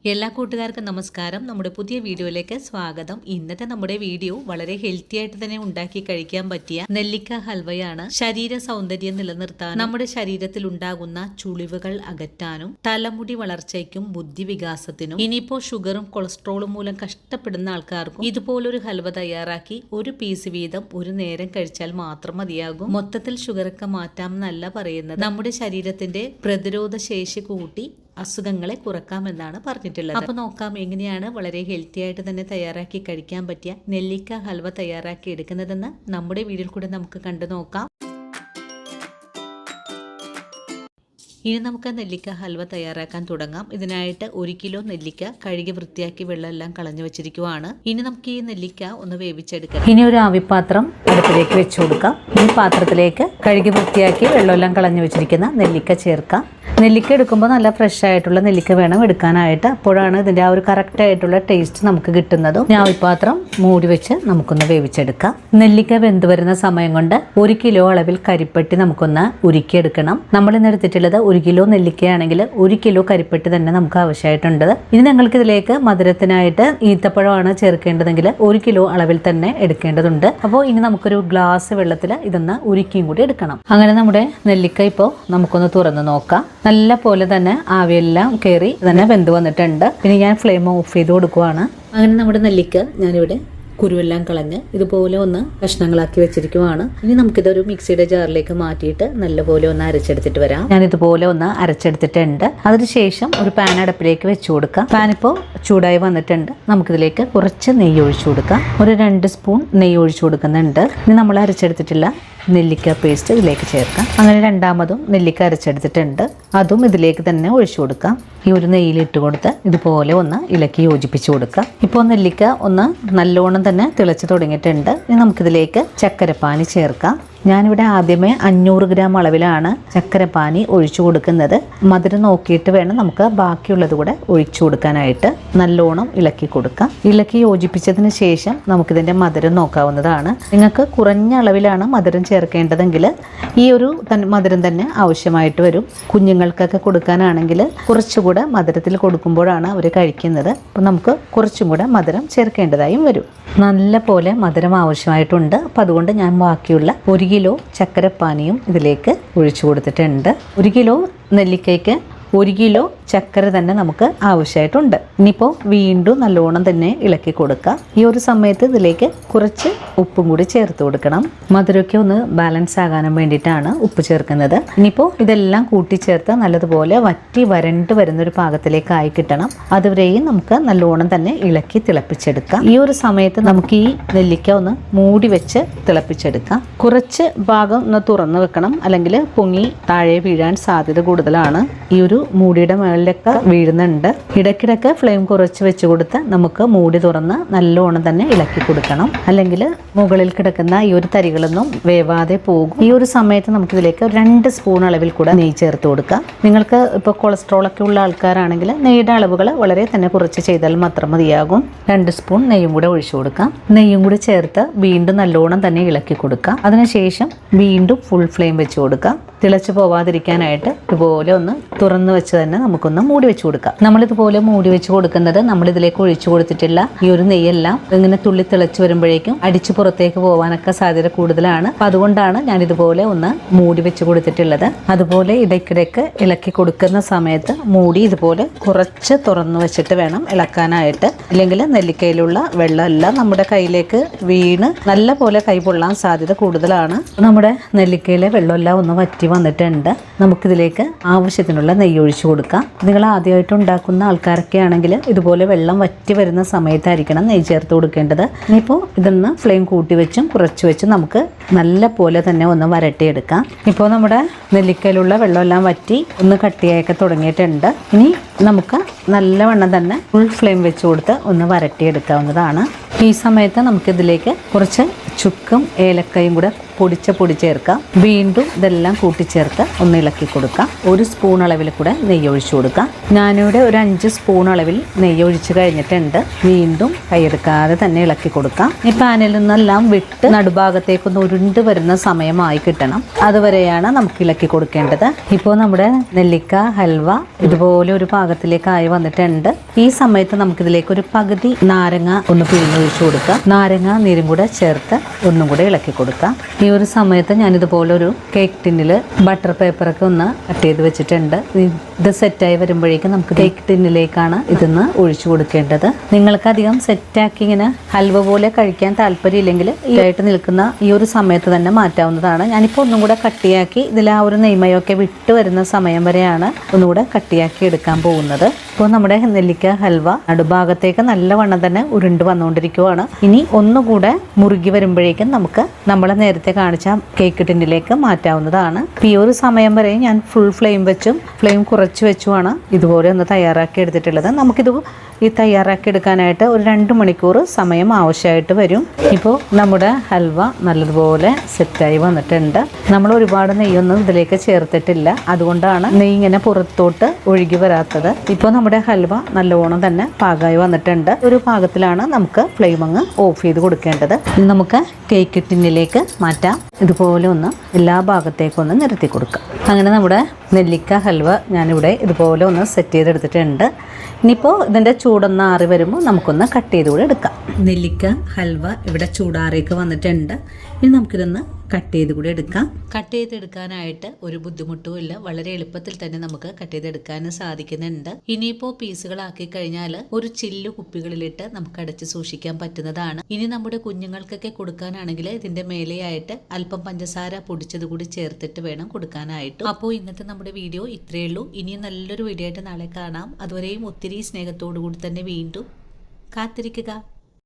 എല്ലാ കൂട്ടുകാർക്കും നമസ്കാരം. നമ്മുടെ പുതിയ വീഡിയോയിലേക്ക് സ്വാഗതം. ഇന്നത്തെ നമ്മുടെ വീഡിയോ വളരെ ഹെൽത്തി ആയിട്ട് തന്നെ ഉണ്ടാക്കി കഴിക്കാൻ പറ്റിയ നെല്ലിക്ക ഹൽവയാണ്. ശരീര സൗന്ദര്യം നിലനിർത്താൻ, നമ്മുടെ ശരീരത്തിൽ ഉണ്ടാകുന്ന ചുളിവുകൾ അകറ്റാനും, തലമുടി വളർച്ചയ്ക്കും ബുദ്ധി വികാസത്തിനും, ഇനിയിപ്പോ ഷുഗറും കൊളസ്ട്രോളും മൂലം കഷ്ടപ്പെടുന്ന ആൾക്കാർക്കും ഇതുപോലൊരു ഹൽവ തയ്യാറാക്കി ഒരു പീസ് വീതം ഒരു നേരം കഴിച്ചാൽ മാത്രം മതിയാകും. മൊത്തത്തിൽ ഷുഗറൊക്കെ മാറ്റാം എന്നല്ല പറയുന്നത്, നമ്മുടെ ശരീരത്തിന്റെ പ്രതിരോധ ശേഷി കൂട്ടി അസുഖങ്ങളെ കുറക്കാമെന്നാണ് പറഞ്ഞിട്ടുള്ളത്. അപ്പോൾ നോക്കാം എങ്ങനെയാണ് വളരെ ഹെൽത്തി ആയിട്ട് തന്നെ തയ്യാറാക്കി കഴിക്കാൻ പറ്റിയ നെല്ലിക്ക ഹൽവ തയ്യാറാക്കി എടുക്കുന്നതെന്ന് നമ്മുടെ വീഡിയോയിൽ കൂടെ നമുക്ക് കണ്ടു നോക്കാം. ഇനി നമുക്ക് നെല്ലിക്ക ഹൽവ തയ്യാറാക്കാൻ തുടങ്ങാം. ഇതിനായിട്ട് 1 കിലോ നെല്ലിക്ക കഴുകി വൃത്തിയാക്കി വെള്ളമെല്ലാം കളഞ്ഞു വെച്ചിരിക്കുവാണ്. ഇനി നമുക്ക് ഈ നെല്ലിക്ക ഒന്ന് വേവിച്ചെടുക്കാം. ഇനി ഒരു ആവിപ്പാത്രം അടുപ്പിലേക്ക് വെച്ചു കൊടുക്കാം. ഈ പാത്രത്തിലേക്ക് കഴുകി വൃത്തിയാക്കി വെള്ളമെല്ലാം കളഞ്ഞു വെച്ചിരിക്കുന്ന നെല്ലിക്ക ചേർക്കാം. നെല്ലിക്ക എടുക്കുമ്പോൾ നല്ല ഫ്രഷ് ആയിട്ടുള്ള നെല്ലിക്ക വേണം എടുക്കാനായിട്ട്. അപ്പോഴാണ് ഇതിൻ്റെ ആ ഒരു കറക്റ്റ് ആയിട്ടുള്ള ടേസ്റ്റ് നമുക്ക് കിട്ടുന്നതും. ആവിപ്പാത്രം മൂടി വെച്ച് നമുക്കൊന്ന് വേവിച്ചെടുക്കാം. നെല്ലിക്ക വെന്ത് വരുന്ന സമയം കൊണ്ട് 1 കിലോ അളവിൽ കരിപ്പെട്ടി നമുക്കൊന്ന് ഉരുക്കിയെടുക്കണം. നമ്മൾ ഇന്ന് എടുത്തിട്ടുള്ളത് 1 കിലോ നെല്ലിക്കയാണെങ്കിൽ 1 കിലോ കരിപ്പെട്ടി തന്നെ നമുക്ക് ആവശ്യമായിട്ടുണ്ട്. ഇനി നിങ്ങൾക്ക് ഇതിലേക്ക് മധുരത്തിനായിട്ട് ഈത്തപ്പഴമാണ് ചേർക്കേണ്ടതെങ്കിൽ 1 കിലോ അളവിൽ തന്നെ എടുക്കേണ്ടതുണ്ട്. അപ്പോൾ ഇനി നമുക്കൊരു ഗ്ലാസ് വെള്ളത്തിൽ ഇതൊന്ന് ഉരുക്കിയും കൂടി എടുക്കണം. അങ്ങനെ നമ്മുടെ നെല്ലിക്ക ഇപ്പോൾ നമുക്കൊന്ന് തുറന്ന് നോക്കാം. നല്ല പോലെ തന്നെ ആവിയെല്ലാം കയറി തന്നെ വെന്ത് വന്നിട്ടുണ്ട്. ഇനി ഞാൻ ഫ്ലെയിം ഓഫ് ചെയ്ത് കൊടുക്കുവാണ്. അങ്ങനെ നമ്മുടെ നെല്ലിക്ക ഞാനിവിടെ കുരുവെല്ലാം കളഞ്ഞ് ഇതുപോലെ ഒന്ന് കഷ്ണങ്ങളാക്കി വെച്ചിരിക്കുവാണ്. ഇനി നമുക്കിതൊരു മിക്സിയുടെ ജാറിലേക്ക് മാറ്റിയിട്ട് നല്ലപോലെ ഒന്ന് അരച്ചെടുത്തിട്ട് വരാം. ഞാൻ ഇതുപോലെ ഒന്ന് അരച്ചെടുത്തിട്ടുണ്ട്. അതിനുശേഷം ഒരു പാൻ അടുപ്പിലേക്ക് വെച്ചു കൊടുക്കാം. പാൻ ഇപ്പോൾ ചൂടായി വന്നിട്ടുണ്ട്. നമുക്കിതിലേക്ക് കുറച്ച് നെയ്യ് ഒഴിച്ചു കൊടുക്കാം. ഒരു 2 സ്പൂൺ നെയ്യ് ഒഴിച്ചു കൊടുക്കുന്നുണ്ട്. ഇനി നമ്മൾ അരച്ചെടുത്തിട്ടുള്ള നെല്ലിക്ക പേസ്റ്റ് ഇതിലേക്ക് ചേർക്കാം. അങ്ങനെ രണ്ടാമതും നെല്ലിക്ക അരച്ചെടുത്തിട്ടുണ്ട്. അതും ഇതിലേക്ക് തന്നെ ഒഴിച്ചു കൊടുക്കാം. ഈ ഒരു നെയ്യിലിട്ട് കൊടുത്ത് ഇതുപോലെ ഒന്ന് ഇളക്കി യോജിപ്പിച്ചു കൊടുക്കാം. ഇപ്പോൾ നെല്ലിക്ക ഒന്ന് നല്ലോണം തന്നെ തിളച്ച് തുടങ്ങിയിട്ടുണ്ട്. ഇനി നമുക്കിതിലേക്ക് ചക്കരപ്പാനി ചേർക്കാം. ഞാനിവിടെ ആദ്യമേ 500 ഗ്രാം അളവിലാണ് ചക്കരപ്പാനി ഒഴിച്ചു കൊടുക്കുന്നത്. മധുരം നോക്കിയിട്ട് വേണം നമുക്ക് ബാക്കിയുള്ളത് കൂടെ ഒഴിച്ചു കൊടുക്കാനായിട്ട്. നല്ലോണം ഇളക്കി കൊടുക്കാം. ഇളക്കി യോജിപ്പിച്ചതിന് ശേഷം നമുക്കിതിൻ്റെ മധുരം നോക്കാവുന്നതാണ്. നിങ്ങൾക്ക് കുറഞ്ഞ അളവിലാണ് മധുരം ചേർക്കേണ്ടതെങ്കിൽ ഈ ഒരു മധുരം തന്നെ ആവശ്യമായിട്ട് വരും. കുഞ്ഞുങ്ങൾക്കൊക്കെ കൊടുക്കാനാണെങ്കിൽ കുറച്ചുകൂടെ മധുരത്തിൽ കൊടുക്കുമ്പോഴാണ് അവർ കഴിക്കുന്നത്. അപ്പോൾ നമുക്ക് കുറച്ചും കൂടെ മധുരം ചേർക്കേണ്ടതായും വരും. നല്ല പോലെ മധുരം ആവശ്യമായിട്ടുണ്ട്. അപ്പോൾ അതുകൊണ്ട് ഞാൻ ബാക്കിയുള്ള 1 കിലോ ചക്കരപ്പാനിയും ഇതിലേക്ക് ഒഴിച്ചു കൊടുത്തിട്ടുണ്ട്. 1 കിലോ നെല്ലിക്കയ്ക്ക് 1 കിലോ ചക്കര തന്നെ നമുക്ക് ആവശ്യമായിട്ടുണ്ട്. ഇനിയിപ്പോൾ വീണ്ടും നല്ലോണം തന്നെ ഇളക്കി കൊടുക്കാം. ഈ ഒരു സമയത്ത് ഇതിലേക്ക് കുറച്ച് ഉപ്പും കൂടി ചേർത്ത് കൊടുക്കണം. മധുരമൊക്കെ ഒന്ന് ബാലൻസ് ആകാനും വേണ്ടിയിട്ടാണ് ഉപ്പ് ചേർക്കുന്നത്. ഇനിയിപ്പോൾ ഇതെല്ലാം കൂട്ടിച്ചേർത്ത് നല്ലതുപോലെ വറ്റി വരണ്ട് വരുന്നൊരു പാകത്തിലേക്ക് ആയി കിട്ടണം. അതുവരെയും നമുക്ക് നല്ലോണം തന്നെ ഇളക്കി തിളപ്പിച്ചെടുക്കാം. ഈ ഒരു സമയത്ത് നമുക്ക് ഈ നെല്ലിക്ക ഒന്ന് മൂടി വെച്ച് തിളപ്പിച്ചെടുക്കാം. കുറച്ച് ഭാഗം ഒന്ന് തുറന്നു വെക്കണം, അല്ലെങ്കിൽ പൊങ്ങി താഴെ വീഴാൻ സാധ്യത കൂടുതലാണ്. ഈ ഒരു മൂടിയുടെ മുകളിലൊക്കെ വീഴുന്നുണ്ട്. ഇടയ്ക്കിടയ്ക്ക് ഫ്ലെയിം കുറച്ച് വെച്ച് കൊടുത്ത് നമുക്ക് മൂടി തുറന്ന് നല്ലോണം തന്നെ ഇളക്കി കൊടുക്കണം. അല്ലെങ്കിൽ മുകളിൽ കിടക്കുന്ന ഈ ഒരു തരികളൊന്നും വേവാതെ പോകും. ഈ ഒരു സമയത്ത് നമുക്കിതിലേക്ക് 2 സ്പൂൺ അളവിൽ കൂടെ നെയ്യ് ചേർത്ത് കൊടുക്കാം. നിങ്ങൾക്ക് ഇപ്പോൾ കൊളസ്ട്രോൾ ഒക്കെ ഉള്ള ആൾക്കാരാണെങ്കിൽ നെയ്യുടെ അളവുകൾ വളരെ തന്നെ കുറച്ച് ചെയ്താൽ മാത്രം മതിയാകും. 2 സ്പൂൺ നെയ്യും കൂടെ ഒഴിച്ചു കൊടുക്കാം. നെയ്യും കൂടി ചേർത്ത് വീണ്ടും നല്ലോണം തന്നെ ഇളക്കി കൊടുക്കാം. അതിനുശേഷം വീണ്ടും ഫുൾ ഫ്ലെയിം വെച്ച് കൊടുക്കാം. തിളച്ച് പോവാതിരിക്കാനായിട്ട് ഇതുപോലെ ഒന്ന് തുറന്നു വെച്ച് തന്നെ നമുക്കൊന്ന് മൂടി വെച്ച് കൊടുക്കാം. നമ്മളിതുപോലെ മൂടി വെച്ച് കൊടുക്കുന്നത് നമ്മളിതിലേക്ക് ഒഴിച്ചു കൊടുത്തിട്ടുള്ള ഈ ഒരു നെയ്യെല്ലാം ഇങ്ങനെ തുള്ളി തിളച്ച് വരുമ്പോഴേക്കും അടിച്ചു പുറത്തേക്ക് പോകാനൊക്കെ സാധ്യത കൂടുതലാണ്. അപ്പം അതുകൊണ്ടാണ് ഞാൻ ഇതുപോലെ ഒന്ന് മൂടി വെച്ച് കൊടുത്തിട്ടുള്ളത്. അതുപോലെ ഇടയ്ക്കിടയ്ക്ക് ഇളക്കി കൊടുക്കുന്ന സമയത്ത് മൂടി ഇതുപോലെ കുറച്ച് തുറന്നു വെച്ചിട്ട് വേണം ഇളക്കാനായിട്ട്. ഇല്ലെങ്കിൽ നെല്ലിക്കയിലുള്ള വെള്ളമെല്ലാം നമ്മുടെ കയ്യിലേക്ക് വീണ് നല്ല പോലെ കൈ പൊള്ളാൻ സാധ്യത കൂടുതലാണ്. നമ്മുടെ നെല്ലിക്കയിലെ വെള്ളമെല്ലാം ഒന്ന് വറ്റി വന്നിട്ടുണ്ട്. നമുക്കിതിലേക്ക് ആവശ്യത്തിനുള്ള നെയ്യ് ഒഴിച്ചു കൊടുക്കാം. നിങ്ങൾ ആദ്യമായിട്ട് ഉണ്ടാക്കുന്ന ആൾക്കാരൊക്കെ ആണെങ്കിൽ ഇതുപോലെ വെള്ളം വറ്റി വരുന്ന സമയത്തായിരിക്കണം നെയ്യ് ചേർത്ത് കൊടുക്കേണ്ടത്. ഇനിയിപ്പോൾ ഇതൊന്ന് ഫ്ലെയിം കൂട്ടി വെച്ചും കുറച്ച് വെച്ചും നമുക്ക് നല്ല പോലെ തന്നെ ഒന്ന് വരട്ടിയെടുക്കാം. ഇപ്പോൾ നമ്മുടെ നെല്ലിക്കയിലുള്ള വെള്ളമെല്ലാം വറ്റി ഒന്ന് കട്ടിയായൊക്കെ തുടങ്ങിയിട്ടുണ്ട്. ഇനി നമുക്ക് നല്ലവണ്ണം തന്നെ ഫുൾ ഫ്ലെയിം വെച്ച് കൊടുത്ത് ഒന്ന് വരട്ടിയെടുക്കാവുന്നതാണ്. ഈ സമയത്ത് നമുക്കിതിലേക്ക് കുറച്ച് ചുക്കും ഏലക്കയും കൂടെ പൊടി ചേർക്കാം. വീണ്ടും ഇതെല്ലാം കൂട്ടിച്ചേർത്ത് ഒന്ന് ഇളക്കി കൊടുക്കാം. 1 സ്പൂൺ അളവിൽ കൂടെ നെയ്യ് ഒഴിച്ചു കൊടുക്കാം. ഞാനിവിടെ ഒരു 5 സ്പൂൺ അളവിൽ നെയ്യ് ഒഴിച്ച് കഴിഞ്ഞിട്ടുണ്ട്. വീണ്ടും കൈയെടുക്കാതെ തന്നെ ഇളക്കി കൊടുക്കാം. ഈ പാനിൽ നിന്നെല്ലാം വിട്ട് നടുഭാഗത്തേക്കൊന്ന് ഉരുണ്ട് വരുന്ന സമയമായി കിട്ടണം. അതുവരെയാണ് നമുക്ക് ഇളക്കി കൊടുക്കേണ്ടത്. ഇപ്പോൾ നമ്മുടെ നെല്ലിക്ക ഹൽവ ഇതുപോലെ ഒരു പാകത്തിലേക്കായി വന്നിട്ടുണ്ട്. ഈ സമയത്ത് നമുക്കിതിലേക്ക് ഒരു പകുതി നാരങ്ങ ഒന്ന് പിഴിഞ്ഞൊഴിച്ചു കൊടുക്കാം. നാരങ്ങ നീരും കൂടെ ചേർത്ത് ഒന്നും കൂടെ ഇളക്കി കൊടുക്കാം. ഈ ഒരു സമയത്ത് ഞാനിതുപോലെ ഒരു കേക്ക് ടിന്നിൽ ബട്ടർ പേപ്പറൊക്കെ ഒന്ന് കട്ട് ചെയ്ത് വെച്ചിട്ടുണ്ട്. ഇത് സെറ്റായി വരുമ്പോഴേക്കും നമുക്ക് കേക്ക് ടിന്നിലേക്കാണ് ഇതിന്ന് ഒഴിച്ചു കൊടുക്കേണ്ടത്. നിങ്ങൾക്ക് അധികം സെറ്റാക്കി ഇങ്ങനെ ഹൽവ പോലെ കഴിക്കാൻ താല്പര്യമില്ലെങ്കിൽ ഇതായിട്ട് നിൽക്കുന്ന ഈ ഒരു സമയത്ത് തന്നെ മാറ്റാവുന്നതാണ്. ഞാനിപ്പോൾ ഒന്നും കൂടെ കട്ടിയാക്കി ഇതിൽ ആ ഒരു നെയ്മയൊക്കെ വിട്ട് വരുന്ന സമയം വരെയാണ് ഒന്നുകൂടെ കട്ടിയാക്കി എടുക്കാൻ പോകുന്നത്. ഇപ്പോൾ നമ്മുടെ നെല്ലിക്ക ഹൽവ നടുഭാഗത്തേക്ക് നല്ലവണ്ണം തന്നെ ഉരുണ്ട് വന്നുകൊണ്ടിരിക്കുവാണ്. ഇനി ഒന്നുകൂടെ മുറുകി വരുമ്പോഴേക്കും നമുക്ക് നമ്മൾ നേരത്തെ കാണിച്ച കേക്ക് ടിന്നിലേക്ക് മാറ്റാവുന്നതാണ്. ഈ ഒരു സമയം വരെ ഞാൻ ഫുൾ ഫ്ലെയിം വെച്ചും ഫ്ലെയിം കുറച്ച് വെച്ചുമാണ് ഇതുപോലെ ഒന്ന് തയ്യാറാക്കി എടുത്തിട്ടുള്ളത്. നമുക്കിത് ഈ തയ്യാറാക്കി എടുക്കാനായിട്ട് ഒരു 2 മണിക്കൂർ സമയം ആവശ്യമായിട്ട് വരും. ഇപ്പോൾ നമ്മുടെ ഹൽവ നല്ലതുപോലെ സെറ്റായി വന്നിട്ടുണ്ട്. നമ്മൾ ഒരുപാട് നെയ്യൊന്നും ഇതിലേക്ക് ചേർത്തിട്ടില്ല, അതുകൊണ്ടാണ് നെയ്യ് ഇങ്ങനെ പുറത്തോട്ട് ഒഴുകി വരാത്തത്. ഇപ്പോൾ നമ്മുടെ ഹൽവ നല്ലവണ്ണം തന്നെ പാകമായി വന്നിട്ടുണ്ട്. ഒരു പാകത്തിലാണ് നമുക്ക് ഫ്ലെയിം അങ്ങ് ഓഫ് ചെയ്ത് കൊടുക്കേണ്ടത്. നമുക്ക് കേക്ക് ടിന്നിലേക്ക് മാറ്റാം. ഇതുപോലെ ഒന്ന് എല്ലാ ഭാഗത്തേക്കും ഒന്ന് നിരത്തി കൊടുക്കാം. അങ്ങനെ നമ്മുടെ നെല്ലിക്ക ഹൽവ ഞാനിവിടെ ഇതുപോലെ ഒന്ന് സെറ്റ് ചെയ്തെടുത്തിട്ടുണ്ട്. ഇനിയിപ്പോൾ ഇതിൻ്റെ ചൂടൊന്ന് ആറി വരുമ്പോൾ നമുക്കൊന്ന് കട്ട് ചെയ്ത് കൂടെ എടുക്കാം. നെല്ലിക്ക ഹൽവ ഇവിടെ ചൂടാറിയൊക്കെ വന്നിട്ടുണ്ട്. ഇനി നമുക്കിതൊന്ന് കട്ട് ചെയ്ത് കൂടെ എടുക്കാം. കട്ട് ചെയ്തെടുക്കാനായിട്ട് ഒരു ബുദ്ധിമുട്ടും ഇല്ല. വളരെ എളുപ്പത്തിൽ തന്നെ നമുക്ക് കട്ട് ചെയ്തെടുക്കാനും സാധിക്കുന്നുണ്ട്. ഇനിയിപ്പോൾ പീസുകളാക്കി കഴിഞ്ഞാൽ ഒരു ചില്ലു കുപ്പികളിലിട്ട് നമുക്ക് അടച്ച് സൂക്ഷിക്കാൻ പറ്റുന്നതാണ്. ഇനി നമ്മുടെ കുഞ്ഞുങ്ങൾക്കൊക്കെ കൊടുക്കാനാണെങ്കിൽ ഇതിന്റെ മേലെയായിട്ട് അല്പം പഞ്ചസാര പൊടിച്ചത് കൂടി ചേർത്തിട്ട് വേണം കൊടുക്കാനായിട്ട്. അപ്പോൾ ഇന്നത്തെ നമ്മുടെ വീഡിയോ ഇത്രയേ ഉള്ളൂ. ഇനിയും നല്ലൊരു വീഡിയോ ആയിട്ട് നാളെ കാണാം. അതുവരെയും ഒത്തിരി സ്നേഹത്തോടു കൂടി തന്നെ വീണ്ടും കാത്തിരിക്കുക.